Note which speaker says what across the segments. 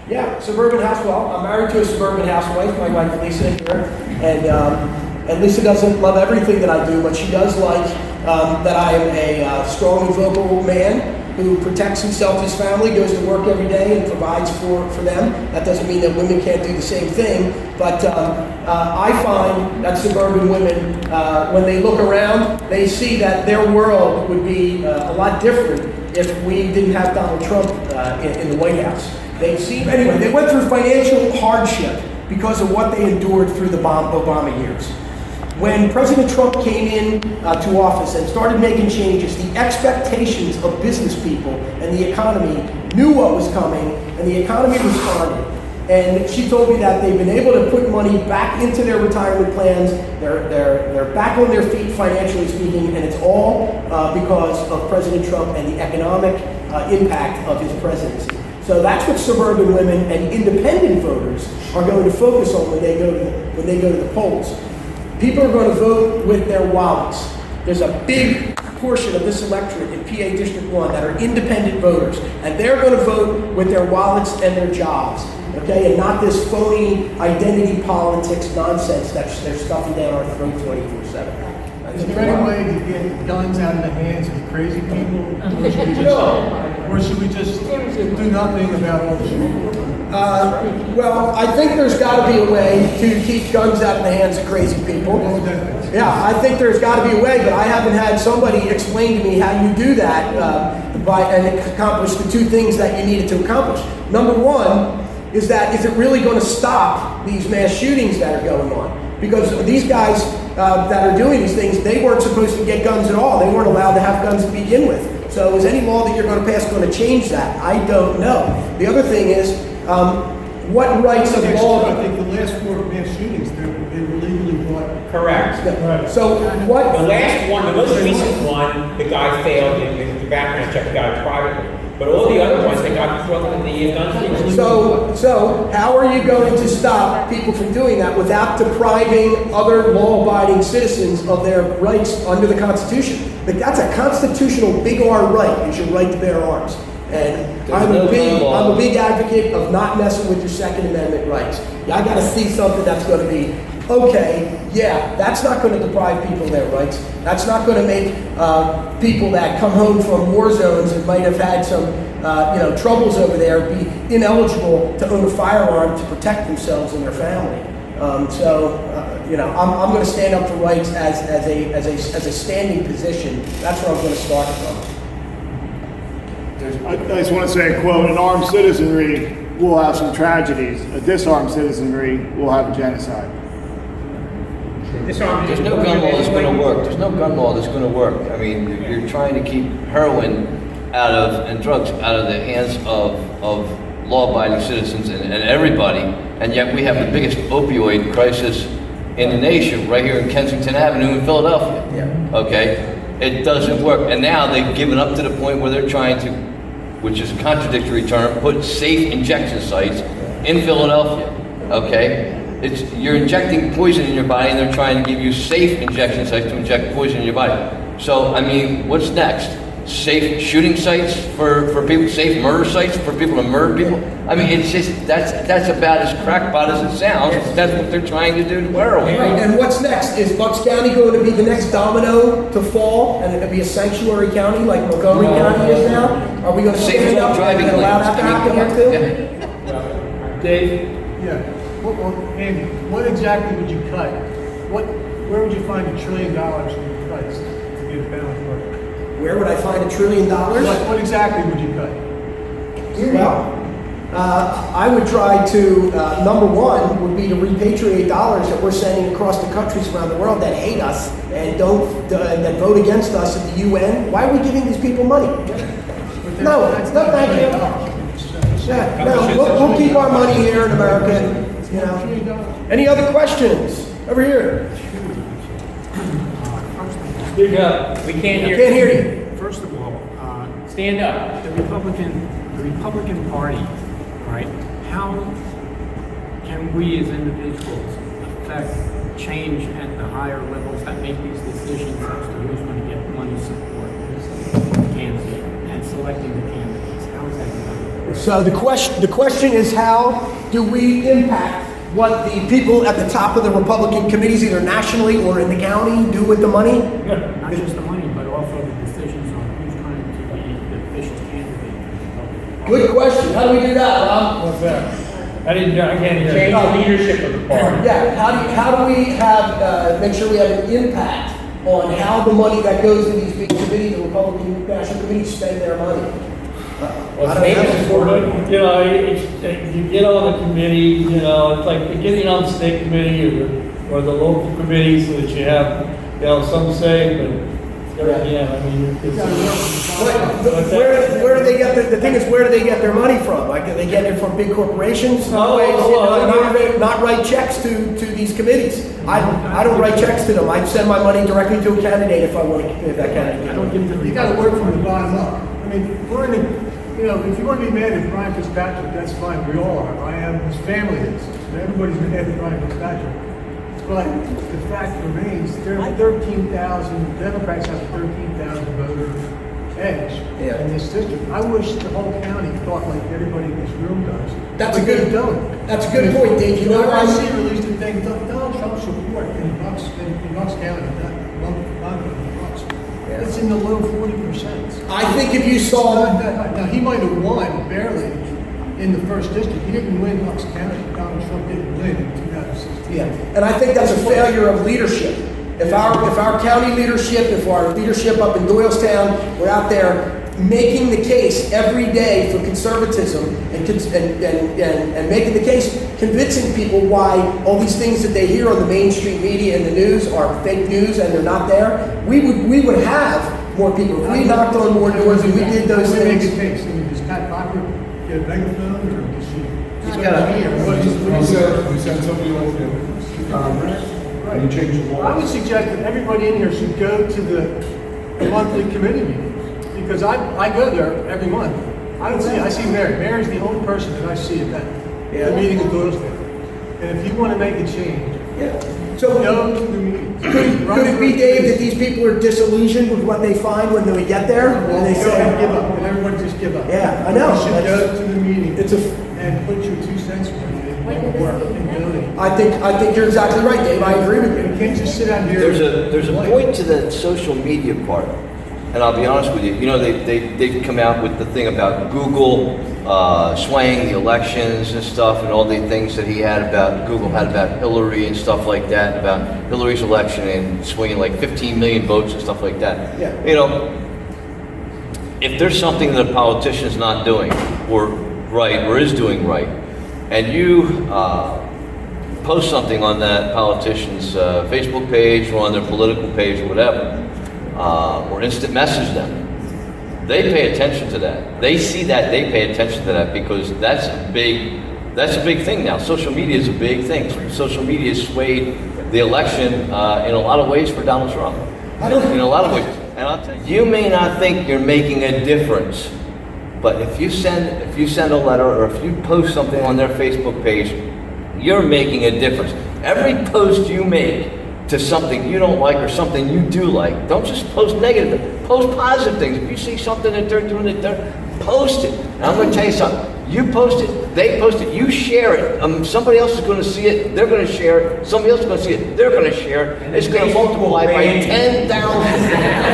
Speaker 1: Yeah, suburban house. Well, I'm married to a suburban housewife, my wife Lisa here, and Lisa doesn't love everything that I do, but she does like that I am a strong and vocal man who protects himself, his family, goes to work every day and provides for them. That doesn't mean that women can't do the same thing, but I find that suburban women, when they look around, they see that their world would be a lot different if we didn't have Donald Trump in the White House. They've seen, anyway, they went through financial hardship because of what they endured through the Obama years. When President Trump came in to office and started making changes, the expectations of business people and the economy knew what was coming, and the economy responded. And she told me that they've been able to put money back into their retirement plans. They're back on their feet financially speaking, and it's all because of President Trump and the economic impact of his presidency. So that's what suburban women and independent voters are going to focus on when they go to the polls. People are going to vote with their wallets. There's a big portion of this electorate in PA District 1 that are independent voters, and they're going to vote with their wallets and their jobs, okay, and not this phony identity politics nonsense that they're stuffing down our throat 24/7.
Speaker 2: Is there any way to get guns out of the hands of crazy people? Or should we just do nothing about all this?
Speaker 1: Well, I think there's got to be a way to keep guns out of the hands of crazy people. Yeah, I think there's got to be a way, but I haven't had somebody explain to me how you do that and accomplish the two things that you needed to accomplish. Number one is it really going to stop these mass shootings that are going on? Because these guys that are doing these things, they weren't supposed to get guns at all. They weren't allowed to have guns to begin with. So is any law that you're going to pass going to change that? I don't know. The other thing is, what rights of law?
Speaker 2: I think the last 4 mass shootings, they were legally bought.
Speaker 3: Correct.
Speaker 1: So what?
Speaker 3: The last one, the most recent one, the guy failed in the background check, got it privately. But all the other ones, they got thrown in the guns.
Speaker 1: So how are you going to stop people from doing that without depriving other law-abiding citizens of their rights under the Constitution? Like, that's a constitutional big R right, is your right to bear arms. And I'm a big advocate of not messing with your Second Amendment rights. I got to see something that's going to be, okay, yeah, that's not going to deprive people of their rights. That's not going to make people that come home from war zones and might have had some troubles over there be ineligible to own a firearm to protect themselves and their family. I'm going to stand up for rights as a standing position. That's where I'm going to start from.
Speaker 4: I just want to say, quote, an armed citizenry will have some tragedies. A disarmed citizenry will have a genocide.
Speaker 5: There's no gun law that's going to work. There's no gun law that's going to work. I mean, you're trying to keep heroin and drugs out of the hands of law-abiding citizens and everybody, and yet we have the biggest opioid crisis in the nation right here in Kensington Avenue in Philadelphia.
Speaker 1: Yeah.
Speaker 5: Okay? It doesn't work. And now they've given up to the point where they're trying to, which is a contradictory term, put safe injection sites in Philadelphia. Okay? You're injecting poison in your body, and they're trying to give you safe injection sites to inject poison in your body. So, I mean, what's next? Safe shooting sites for people, safe murder sites for people to murder people? I mean, it's just, that's about as crackpot as it sounds. That's what they're trying to do to heroin.
Speaker 1: And what's next? Is Bucks County going to be the next domino to fall, and it'll be a sanctuary county like Montgomery County is now? Are we going to stand up and allow that to happen here too?
Speaker 2: Dave? Yeah. Andy, what exactly would you cut? Where would you find $1 trillion in cuts to get a balanced budget?
Speaker 1: Where would I find $1 trillion?
Speaker 2: What exactly would you cut?
Speaker 1: Well, I would try to, number one, would be to repatriate dollars that we're sending across the countries around the world that hate us and that vote against us at the UN. Why are we giving these people money? No, thank you. Yeah, no, we'll keep our money here in America. Any other questions? Over here.
Speaker 3: Speak up. We can't hear.
Speaker 1: Can't hear you.
Speaker 6: First of all,
Speaker 3: Stand up.
Speaker 6: the Republican Party, right? How can we as individuals affect change at the higher levels that make these decisions as to who's going to get money support, who's the candidate, and selecting the candidates? How is that going to happen?
Speaker 1: So the question is, how do we impact what the people at the top of the Republican committees, either nationally or in the county, do with the money?
Speaker 6: Not just the money, but also the decisions on who's trying to be the official candidate.
Speaker 1: Good question. How do we do that, Rob?
Speaker 2: What's that? I can't hear.
Speaker 3: Change the leadership of the party.
Speaker 1: Yeah. How do we have make sure we have an impact on how the money that goes to these big committees, the Republican national committees, spend their money?
Speaker 3: Well,
Speaker 1: I don't
Speaker 3: maybe
Speaker 1: know.
Speaker 3: it's for the-
Speaker 7: You know, you get on the committee, you know, it's like getting on the state committee or the local committee so that you have, you know, some say, but there again, I mean,
Speaker 1: Where do they get the thing is, where do they get their money from? Like, do they get it from big corporations?
Speaker 7: No,
Speaker 1: Not write checks to these committees. I don't write checks to them. I send my money directly to a candidate if I want to, if that candidate.
Speaker 6: I don't give them.
Speaker 2: You gotta work from the bottom up. I mean, we're in a, you know, if you want to be mad at Brian Fitzpatrick, that's fine, we all are. I am, his family is. Everybody's mad at Brian Fitzpatrick. But the fact remains, there are 13,000, Democrats have a 13,000 voter edge
Speaker 1: Yeah.
Speaker 2: in this district. I wish the whole county thought like everybody in this room does.
Speaker 1: That's a
Speaker 2: But
Speaker 1: good-
Speaker 2: they don't.
Speaker 1: that's a good point, Dave. You know
Speaker 2: Whenever I
Speaker 1: what?
Speaker 2: see released a thing, Donald Trump's report in Bucks County, not Bucks. It's in the low 40%.
Speaker 1: I think if you saw,
Speaker 2: Now, he might have won barely in the first district. He didn't win Bucks County. Donald Trump didn't win in 2016.
Speaker 1: yeah, and I think that's a failure of leadership. If our county leadership, if our leadership up in Doylestown, we're out there making the case every day for conservatism and making the case, convincing people why all these things that they hear on the mainstream media and the news are fake news and they're not there, we would have more people. If we knocked on more doors and we did those
Speaker 2: How do we make
Speaker 1: things.
Speaker 2: a case? I mean, does Pat Cocker get a megaphone or does she?
Speaker 1: He's got a-
Speaker 2: What is- what is-
Speaker 8: We send somebody over to Congress, and you change the
Speaker 2: I
Speaker 8: law.
Speaker 2: would suggest that everybody in here should go to the monthly committee meetings, because I go there every month. I see Mary. Mary's the only person that I see at
Speaker 1: Yeah.
Speaker 2: the meeting in Doylestown. And if you want to make a change,
Speaker 1: Yeah. So
Speaker 2: go to the meetings.
Speaker 1: could it be, Dave, that these people are disillusioned with what they find when they get there?
Speaker 2: Well,
Speaker 1: And they
Speaker 2: go ahead and give
Speaker 1: say,
Speaker 2: up, and everybody just give up.
Speaker 1: Yeah, I know.
Speaker 2: You should go
Speaker 1: That's-
Speaker 2: to the meeting
Speaker 1: it's a,
Speaker 2: and put your 2 cents worth in, make it work, and donate.
Speaker 1: I think you're exactly right, Dave. I agree with
Speaker 2: You
Speaker 1: you.
Speaker 2: can't just sit out here.
Speaker 5: There's a point to the social media part, and I'll be honest with you. You know, they've come out with the thing about Google swaying the elections and stuff, and all the things that Google had about Hillary and stuff like that, about Hillary's election and swinging like 15 million votes and stuff like that.
Speaker 1: Yeah.
Speaker 5: You know, if there's something that a politician's not doing or right or is doing right, and you post something on that politician's Facebook page or on their political page or whatever, or instant message them, they pay attention to that. They see that, they pay attention to that because that's a big thing now. Social media is a big thing. Social media has swayed the election in a lot of ways for Donald Trump. In a lot of ways. And I'll tell you, you may not think you're making a difference, but if you send a letter or if you post something on their Facebook page, you're making a difference. Every post you make to something you don't like or something you do like, don't just post negative, post positive things. If you see something that they're doing, post it. And I'm going to tell you something. You post it, they post it, you share it. Somebody else is going to see it, they're going to share it. Somebody else is going to see it, they're going to share it. It's going to multiply by 10,000.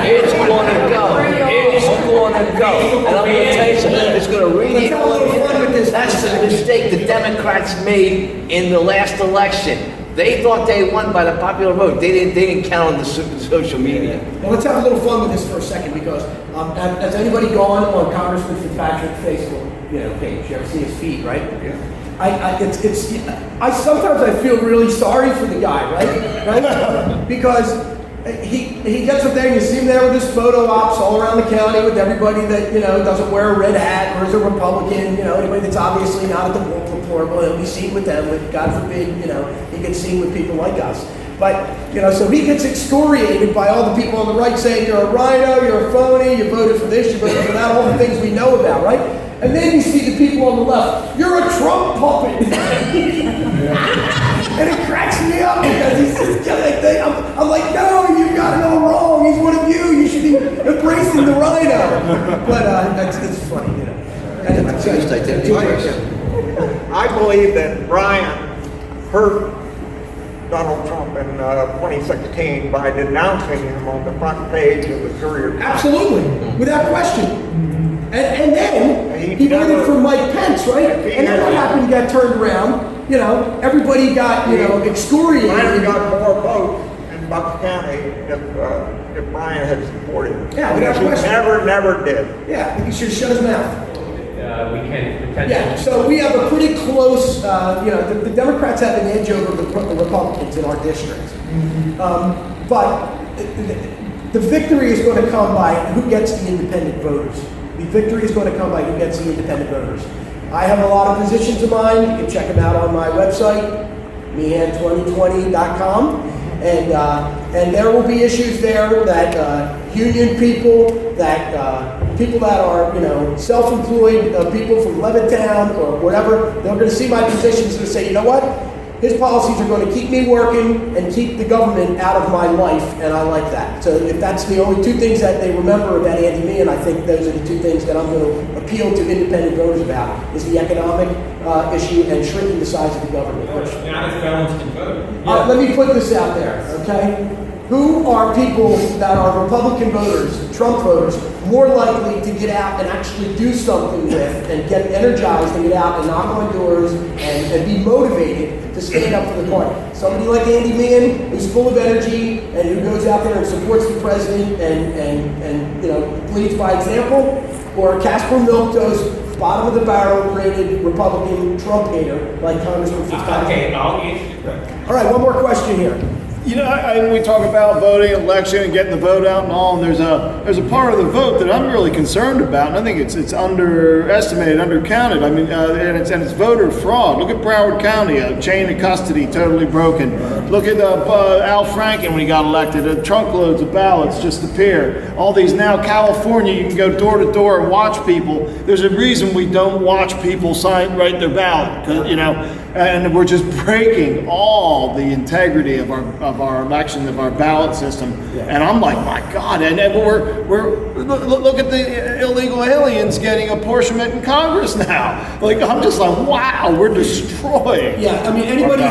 Speaker 5: It's going to go. It's going to go. And I'm going to tell you something. It's going to really.
Speaker 1: Let's have a little fun with this.
Speaker 5: That's the mistake the Democrats made in the last election. They thought they won by the popular vote. They didn't count on the social media.
Speaker 1: Well, let's have a little fun with this for a second because has anybody gone on Congressman Fitzpatrick's Facebook page? You ever see his feed, right? Yeah. I sometimes feel really sorry for the guy, right? Because he gets up there and you see him there with his photo ops all around the county with everybody that doesn't wear a red hat or is a Republican, anybody that's obviously not at the more deplorable. He'll be seen with them, but God forbid, he gets seen with people like us. But, so he gets excoriated by all the people on the right saying, you're a rhino, you're a phony, you voted for this, you voted for that, all the things we know about, right? And then you see the people on the left, you're a Trump puppet. And it cracks me up because he's just I'm like, no, you've got it all wrong. He's one of you. You should be embracing the rhino. But it's funny,
Speaker 5: At least I did twice.
Speaker 9: I believe that Brian hurt Donald Trump in 2016 by denouncing him on the front page of the Courier.
Speaker 1: Absolutely, without question. And then he voted for Mike Pence, right? And then what happened? He got turned around. You know, everybody got
Speaker 9: Brian
Speaker 1: excoriated.
Speaker 9: got more votes in Bucks County if Brian had supported him.
Speaker 1: Yeah, without
Speaker 9: Which he
Speaker 1: question.
Speaker 9: never did.
Speaker 1: Yeah, he should have shut his mouth.
Speaker 3: We can potentially.
Speaker 1: Yeah, so we have a pretty close, the Democrats have an edge over the Republicans in our district. But the victory is going to come by who gets the independent voters. The victory is going to come by who gets the independent voters. I have a lot of positions of mine. You can check them out on my website, meehan2020.com. And there will be issues there that union people, that people that are, self-employed, people from Levittown or whatever, they're going to see my positions and say, you know what? His policies are going to keep me working and keep the government out of my life, and I like that. So if that's the only two things that they remember about Andy Meehan, I think those are the two things that I'm going to appeal to independent voters about, is the economic issue and shrinking the size of the government.
Speaker 3: Now the felons can vote.
Speaker 1: Let me put this out there, okay? Who are people that are Republican voters, Trump voters, more likely to get out and actually do something with and get energized and get out and knock on doors and be motivated to stand up for the party? Somebody like Andy Meehan, who's full of energy and who goes out there and supports the president and leads by example? Or Casper Milquetoast, bottom of the barrel rated Republican Trump hater like Congressman Fitzpatrick?
Speaker 3: Okay, I'll answer the question.
Speaker 1: All right, one more question here.
Speaker 4: We talk about voting, election, and getting the vote out and all, and there's a part of the vote that I'm really concerned about, and I think it's underestimated, undercounted. I mean, and it's voter fraud. Look at Broward County, a chain of custody totally broken. Look at Al Franken when he got elected. Trunkloads of ballots just appear. All these now, California, you can go door to door and watch people. There's a reason we don't watch people write their ballot, and we're just breaking all the integrity of our election, of our ballot system. Yeah. And I'm like, my God! And we're look at the illegal aliens getting apportionment in Congress now. Like, I'm just like, wow, we're destroying.
Speaker 1: Yeah, I mean, anybody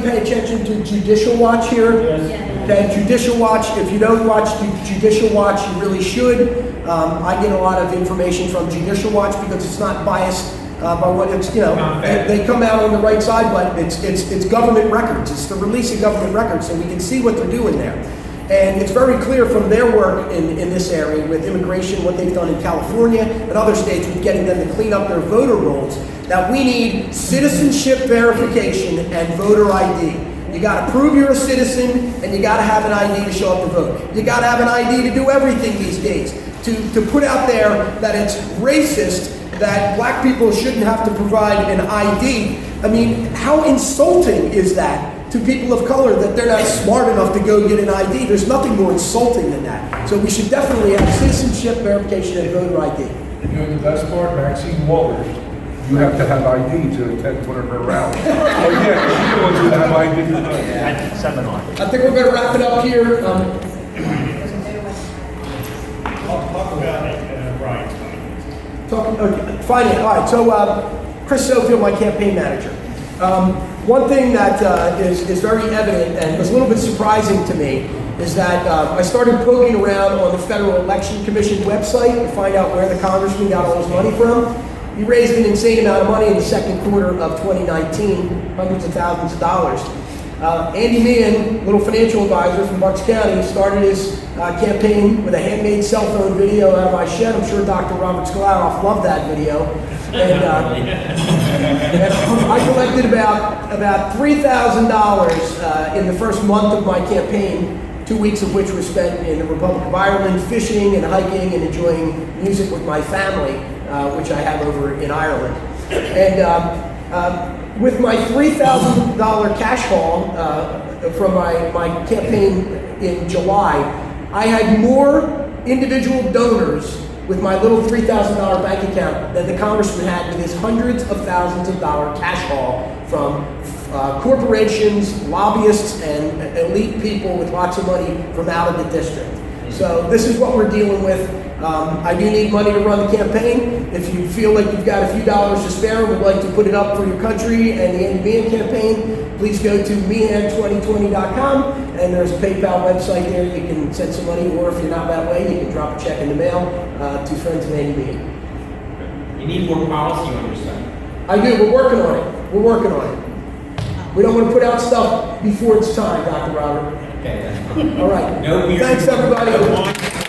Speaker 1: pay attention to Judicial Watch here? Yes. Okay, Judicial Watch. If you don't watch Judicial Watch, you really should. I get a lot of information from Judicial Watch because it's not biased. By what it's, they come out on the right side, but it's government records. It's the release of government records, so we can see what they're doing there. And it's very clear from their work in this area with immigration, what they've done in California and other states with getting them to clean up their voter rolls, that we need citizenship verification and voter ID. You got to prove you're a citizen, and you got to have an ID to show up to vote. You got to have an ID to do everything these days. To put out there that it's racist that black people shouldn't have to provide an ID. I mean, how insulting is that to people of color that they're not smart enough to go get an ID? There's nothing more insulting than that. So we should definitely have citizenship verification and voter ID.
Speaker 8: You know the best part, Maxine Waters, you have to have ID to attend one of her rallies. Oh yeah, she's the one who have ID.
Speaker 2: At seminar.
Speaker 1: I think we're going to wrap it up here.
Speaker 2: Talk about Brian's.
Speaker 1: Finance. All right. So Chris Sofield, my campaign manager. One thing that is very evident and was a little bit surprising to me is that I started poking around on the Federal Election Commission website to find out where the congressman got all his money from. He raised an insane amount of money in the second quarter of 2019, hundreds of thousands of dollars. Andy Meehan, little financial advisor from Bucks County, started his campaign with a handmade cell phone video out of my shed. I'm sure Dr. Robert Sklarov loved that video. And I collected about $3,000 in the first month of my campaign, 2 weeks of which were spent in the Republic of Ireland, fishing and hiking and enjoying music with my family, which I have over in Ireland. And with my $3,000 cash haul from my campaign in July, I had more individual donors with my little $3,000 bank account than the congressman had with his hundreds of thousands of dollar cash haul from corporations, lobbyists, and elite people with lots of money from out of the district. So this is what we're dealing with. I do need money to run the campaign. If you feel like you've got a few dollars to spare and would like to put it up for your country and the Andy Meehan campaign, please go to meehan2020.com, and there's a PayPal website there. You can send some money, or if you're not that way, you can drop a check in the mail to friends of Andy Meehan.
Speaker 3: You need more policy on your side.
Speaker 1: I do. We're working on it. We're working on it. We don't want to put out stuff before it's time, Dr. Robert.
Speaker 3: Okay, that's fine.
Speaker 1: All right.
Speaker 3: No beer.
Speaker 1: Thanks, everybody.
Speaker 3: No wine.